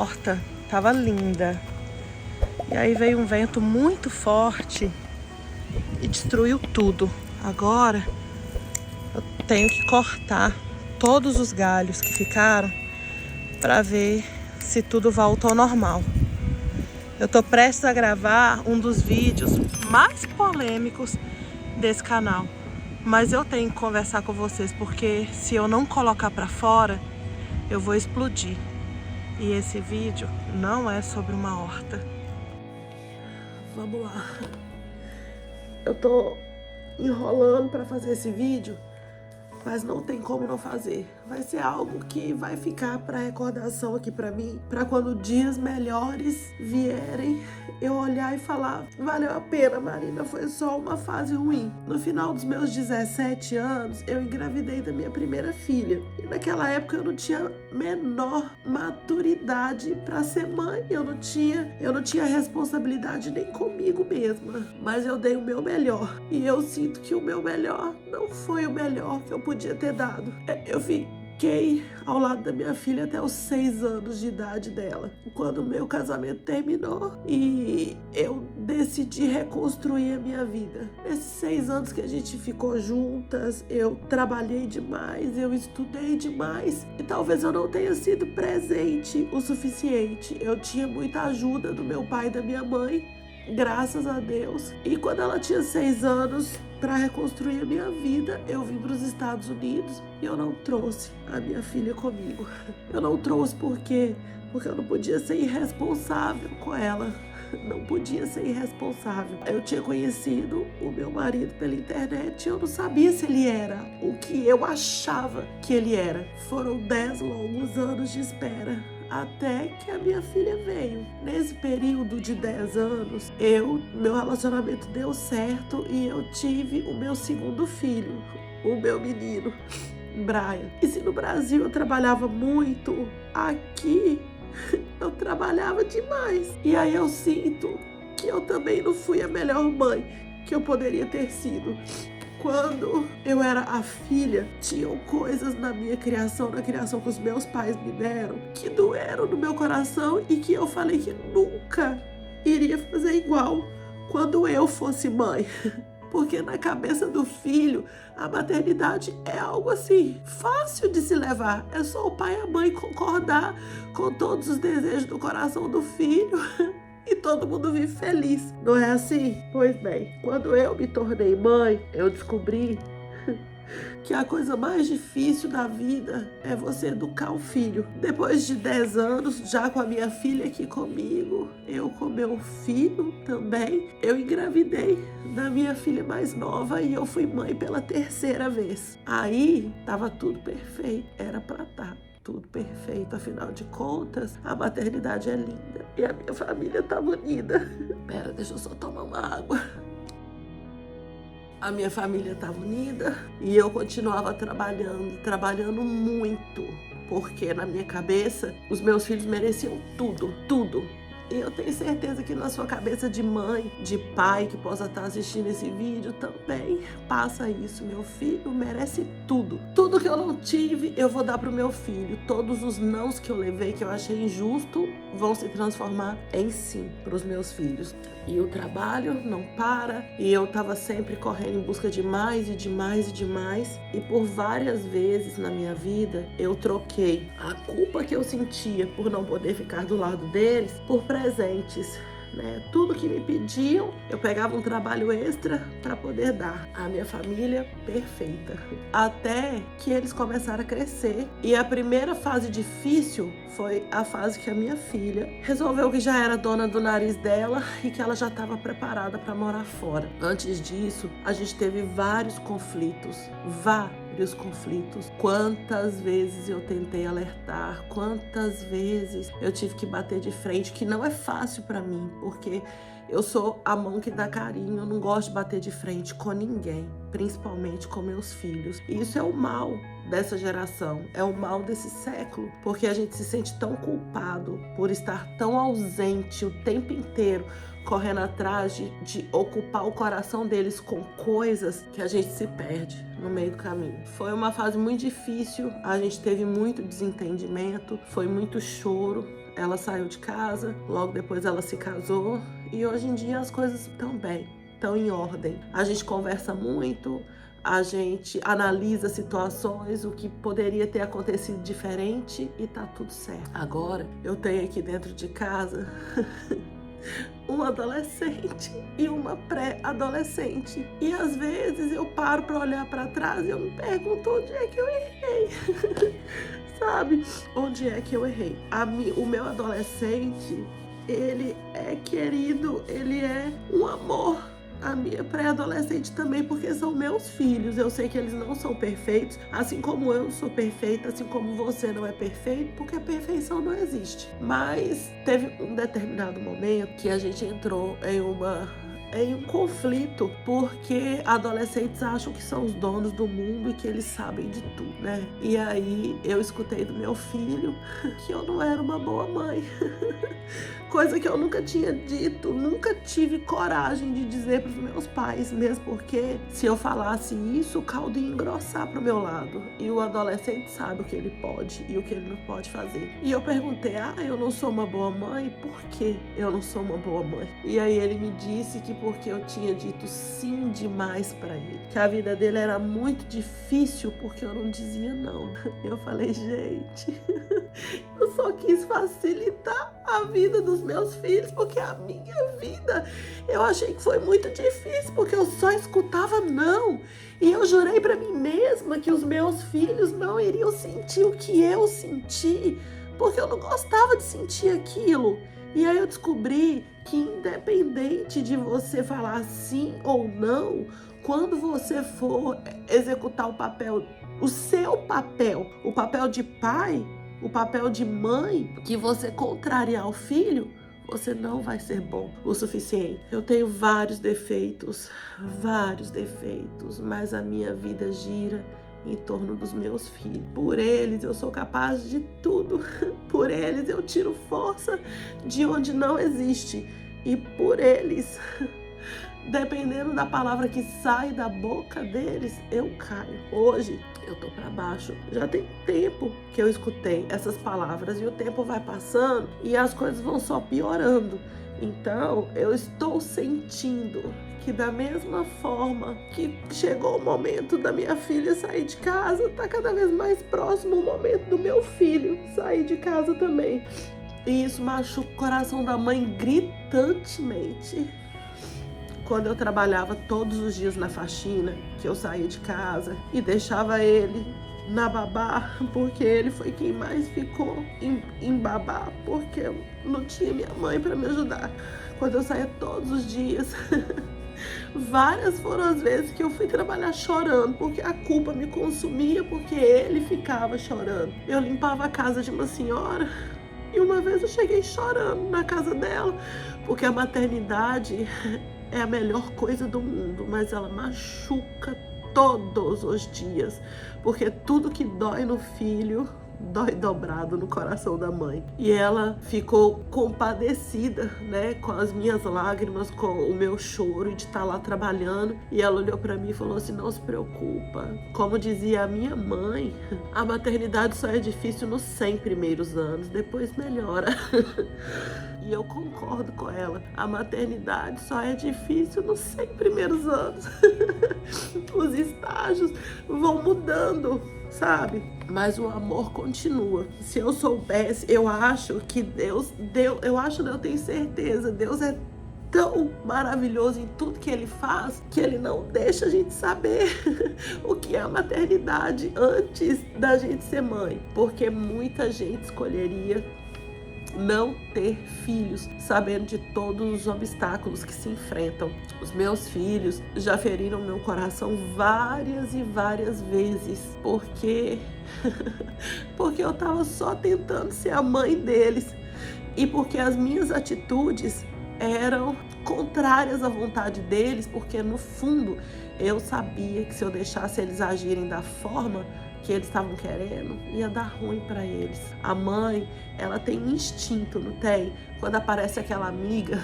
horta tava linda. E aí veio um vento muito forte e destruiu tudo. Agora eu tenho que cortar todos os galhos que ficaram para ver se tudo volta ao normal. Eu tô prestes a gravar um dos vídeos mais polêmicos desse canal, mas eu tenho que conversar com vocês porque se eu não colocar para fora, eu vou explodir. E esse vídeo não é sobre uma horta. Vamos lá. Eu tô enrolando para fazer esse vídeo, mas não tem como não fazer. Vai ser algo que vai ficar para recordação aqui para mim, para quando dias melhores vierem, eu olhar e falar: valeu a pena, Marina, foi só uma fase ruim. No final dos meus 17 anos, eu engravidei da minha primeira filha. E naquela época eu não tinha menor maturidade para ser mãe. Eu não tinha responsabilidade nem comigo mesma. Mas eu dei o meu melhor. E eu sinto que o meu melhor não foi o melhor que eu podia ter dado. Eu fiquei ao lado da minha filha até os 6 anos de idade dela, quando o meu casamento terminou e eu decidi reconstruir a minha vida. Nesses 6 anos que a gente ficou juntas, eu trabalhei demais, eu estudei demais e talvez eu não tenha sido presente o suficiente. Eu tinha muita ajuda do meu pai e da minha mãe, graças a Deus. E quando ela tinha 6 anos, para reconstruir a minha vida, eu vim para os Estados Unidos e eu não trouxe a minha filha comigo. Eu não trouxe porque eu não podia ser irresponsável com ela. Não podia ser irresponsável. Eu tinha conhecido o meu marido pela internet e eu não sabia se ele era o que eu achava que ele era. Foram 10 longos anos de espera até que a minha filha veio. Nesse período de 10 anos, meu relacionamento deu certo e eu tive o meu segundo filho, o meu menino, Brian. E se no Brasil eu trabalhava muito, aqui eu trabalhava demais. E aí eu sinto que eu também não fui a melhor mãe que eu poderia ter sido. Quando eu era a filha, tinham coisas na minha criação, na criação que os meus pais me deram, que doeram no meu coração e que eu falei que nunca iria fazer igual quando eu fosse mãe. Porque na cabeça do filho, a maternidade é algo assim, fácil de se levar. É só o pai e a mãe concordar com todos os desejos do coração do filho e todo mundo vive feliz. Não é assim? Pois bem, quando eu me tornei mãe, eu descobri que a coisa mais difícil da vida é você educar um filho. Depois de 10 anos, já com a minha filha aqui comigo, eu com meu filho também, eu engravidei da minha filha mais nova e eu fui mãe pela 3ª vez. Aí, tava tudo perfeito, era pra estar tudo perfeito, afinal de contas, a maternidade é linda e a minha família tava unida. Pera, deixa eu só tomar uma água. A minha família estava unida e eu continuava trabalhando muito, porque na minha cabeça os meus filhos mereciam tudo, tudo. E eu tenho certeza que na sua cabeça de mãe, de pai que possa estar assistindo esse vídeo também passa isso. Meu filho merece tudo. Tudo que eu não tive, eu vou dar pro meu filho. Todos os nãos que eu levei, que eu achei injusto, vão se transformar em sim pros meus filhos. E o trabalho não para, e eu tava sempre correndo em busca de mais e de mais e de mais. E por várias vezes na minha vida, eu troquei a culpa que eu sentia por não poder ficar do lado deles por presentes, né? Tudo que me pediam, eu pegava um trabalho extra para poder dar à minha família perfeita. Até que eles começaram a crescer. E a primeira fase difícil foi a fase que a minha filha resolveu que já era dona do nariz dela e que ela já estava preparada para morar fora. Antes disso, a gente teve vários conflitos. Quantas vezes eu tentei alertar, quantas vezes eu tive que bater de frente, que não é fácil para mim, porque eu sou a mão que dá carinho, eu não gosto de bater de frente com ninguém, principalmente com meus filhos. E isso é o mal dessa geração, é o mal desse século, porque a gente se sente tão culpado por estar tão ausente o tempo inteiro, correndo atrás de ocupar o coração deles com coisas que a gente se perde no meio do caminho. Foi uma fase muito difícil, a gente teve muito desentendimento, foi muito choro, ela saiu de casa, logo depois ela se casou e hoje em dia as coisas estão bem, estão em ordem. A gente conversa muito, a gente analisa situações, o que poderia ter acontecido diferente e tá tudo certo. Agora eu tenho aqui dentro de casa um adolescente e uma pré-adolescente. E às vezes eu paro para olhar para trás e eu me pergunto onde é que eu errei. Sabe? Onde é que eu errei? O meu adolescente, ele é querido, ele é um amor. A minha pré-adolescente também, porque são meus filhos. Eu sei que eles não são perfeitos, assim como eu não sou perfeita, assim como você não é perfeito, porque a perfeição não existe. Mas teve um determinado momento que a gente entrou em um conflito, porque adolescentes acham que são os donos do mundo e que eles sabem de tudo, né? E aí eu escutei do meu filho que eu não era uma boa mãe. Coisa que eu nunca tinha dito, nunca tive coragem de dizer para os meus pais, mesmo porque se eu falasse isso, o caldo ia engrossar pro meu lado. E o adolescente sabe o que ele pode e o que ele não pode fazer. E eu perguntei, eu não sou uma boa mãe? Por que eu não sou uma boa mãe? E aí ele me disse que porque eu tinha dito sim demais para ele, que a vida dele era muito difícil porque eu não dizia não. Eu falei, gente, eu só quis facilitar a vida dos meus filhos, porque a minha vida eu achei que foi muito difícil, porque eu só escutava não. E eu jurei para mim mesma que os meus filhos não iriam sentir o que eu senti, porque eu não gostava de sentir aquilo. E aí eu descobri que independente de você falar sim ou não, quando você for executar o seu papel, o papel de pai, o papel de mãe, que você contrariar o filho, você não vai ser bom o suficiente. Eu tenho vários defeitos, mas a minha vida gira em torno dos meus filhos. Por eles eu sou capaz de tudo. Por eles eu tiro força de onde não existe. E por eles, dependendo da palavra que sai da boca deles, eu caio. Hoje eu tô pra baixo. Já tem tempo que eu escutei essas palavras e o tempo vai passando e as coisas vão só piorando. Então eu estou sentindo que da mesma forma que chegou o momento da minha filha sair de casa, tá cada vez mais próximo o momento do meu filho sair de casa também. E isso machuca o coração da mãe gritantemente. Quando eu trabalhava todos os dias na faxina, que eu saía de casa e deixava ele na babá, porque ele foi quem mais ficou em babá, porque eu não tinha minha mãe para me ajudar. Quando eu saía todos os dias, várias foram as vezes que eu fui trabalhar chorando, porque a culpa me consumia, porque ele ficava chorando. Eu limpava a casa de uma senhora e uma vez eu cheguei chorando na casa dela, porque a maternidade é a melhor coisa do mundo, mas ela machuca todos os dias, porque tudo que dói no filho dói dobrado no coração da mãe. E ela ficou compadecida, né, com as minhas lágrimas, com o meu choro de estar lá trabalhando. E ela olhou para mim e falou assim: não se preocupa. Como dizia a minha mãe, a maternidade só é difícil nos 100 primeiros anos, depois melhora. E eu concordo com ela. A maternidade só é difícil nos 100 primeiros anos. Os estágios vão mudando, sabe? Mas o amor continua. Se eu soubesse, eu acho que Deus, eu tenho certeza, Deus é tão maravilhoso em tudo que Ele faz, que Ele não deixa a gente saber o que é a maternidade antes da gente ser mãe. Porque muita gente escolheria não ter filhos, sabendo de todos os obstáculos que se enfrentam. Os meus filhos já feriram meu coração várias e várias vezes, porque eu tava só tentando ser a mãe deles e porque as minhas atitudes eram contrárias à vontade deles, porque no fundo eu sabia que se eu deixasse eles agirem da forma que eles estavam querendo, ia dar ruim para eles. A mãe, ela tem um instinto, não tem? Quando aparece aquela amiga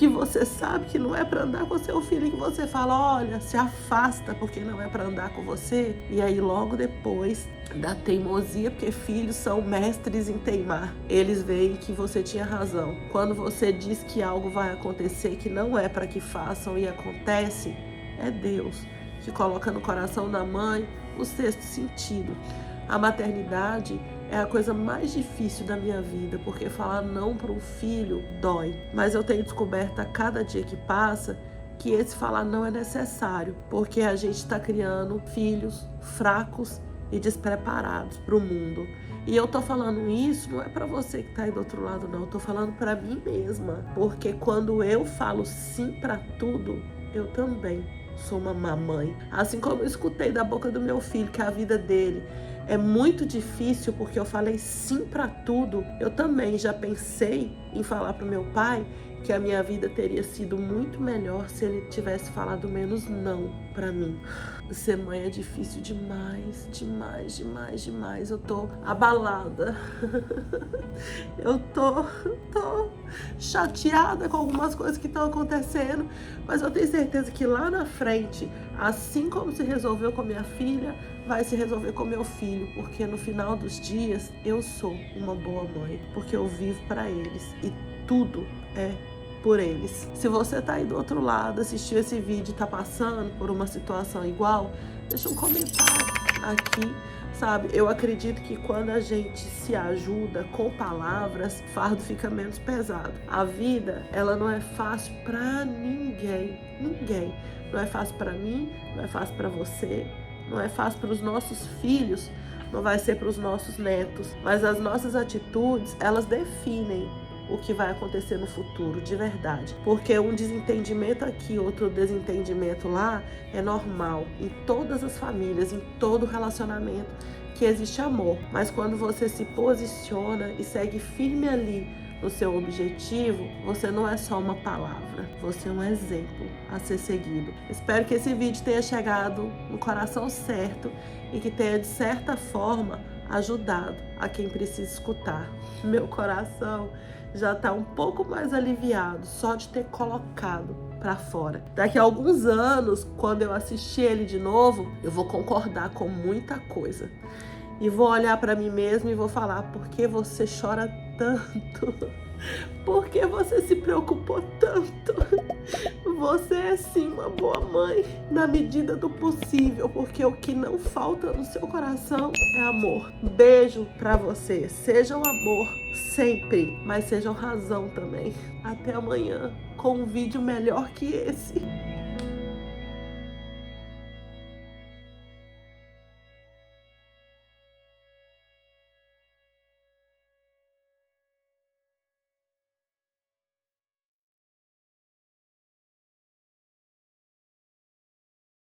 que você sabe que não é para andar com seu filho, e que você fala, olha, se afasta porque não é para andar com você. E aí logo depois da teimosia, porque filhos são mestres em teimar, eles veem que você tinha razão. Quando você diz que algo vai acontecer que não é para que façam e acontece, é Deus que coloca no coração da mãe o sexto sentido. A maternidade é a coisa mais difícil da minha vida, porque falar não para um filho dói. Mas eu tenho descoberto a cada dia que passa que esse falar não é necessário, porque a gente está criando filhos fracos e despreparados para o mundo. E eu tô falando isso não é para você que tá aí do outro lado, não. Eu tô falando para mim mesma, porque quando eu falo sim para tudo, eu também sou uma mamãe. Assim como eu escutei da boca do meu filho que a vida dele é muito difícil porque eu falei sim para tudo, eu também já pensei em falar para o meu pai que a minha vida teria sido muito melhor se ele tivesse falado menos não para mim. Ser mãe é difícil demais, demais, demais, demais. Eu tô abalada. Eu tô chateada com algumas coisas que estão acontecendo, mas eu tenho certeza que lá na frente, assim como se resolveu com minha filha, vai se resolver com meu filho, porque no final dos dias eu sou uma boa mãe, porque eu vivo para eles e tudo é por eles. Se você tá aí do outro lado, assistiu esse vídeo e tá passando por uma situação igual, deixa um comentário aqui, sabe? Eu acredito que quando a gente se ajuda com palavras, o fardo fica menos pesado. A vida, ela não é fácil pra ninguém. Ninguém. Não é fácil pra mim, não é fácil pra você, não é fácil para os nossos filhos, não vai ser para os nossos netos. Mas as nossas atitudes, elas definem o que vai acontecer no futuro, de verdade. Porque um desentendimento aqui, outro desentendimento lá, é normal. Em todas as famílias, em todo relacionamento que existe amor. Mas quando você se posiciona e segue firme ali no seu objetivo, você não é só uma palavra, você é um exemplo a ser seguido. Espero que esse vídeo tenha chegado no coração certo e que tenha, de certa forma, ajudado a quem precisa escutar. Meu coração já está um pouco mais aliviado só de ter colocado para fora. Daqui a alguns anos, quando eu assistir ele de novo, eu vou concordar com muita coisa. E vou olhar para mim mesma e vou falar, por que você chora tanto? Por que você se preocupou tanto? Você é sim uma boa mãe, na medida do possível, porque o que não falta no seu coração é amor. Beijo pra você. Sejam amor sempre, mas sejam razão também. Até amanhã com um vídeo melhor que esse.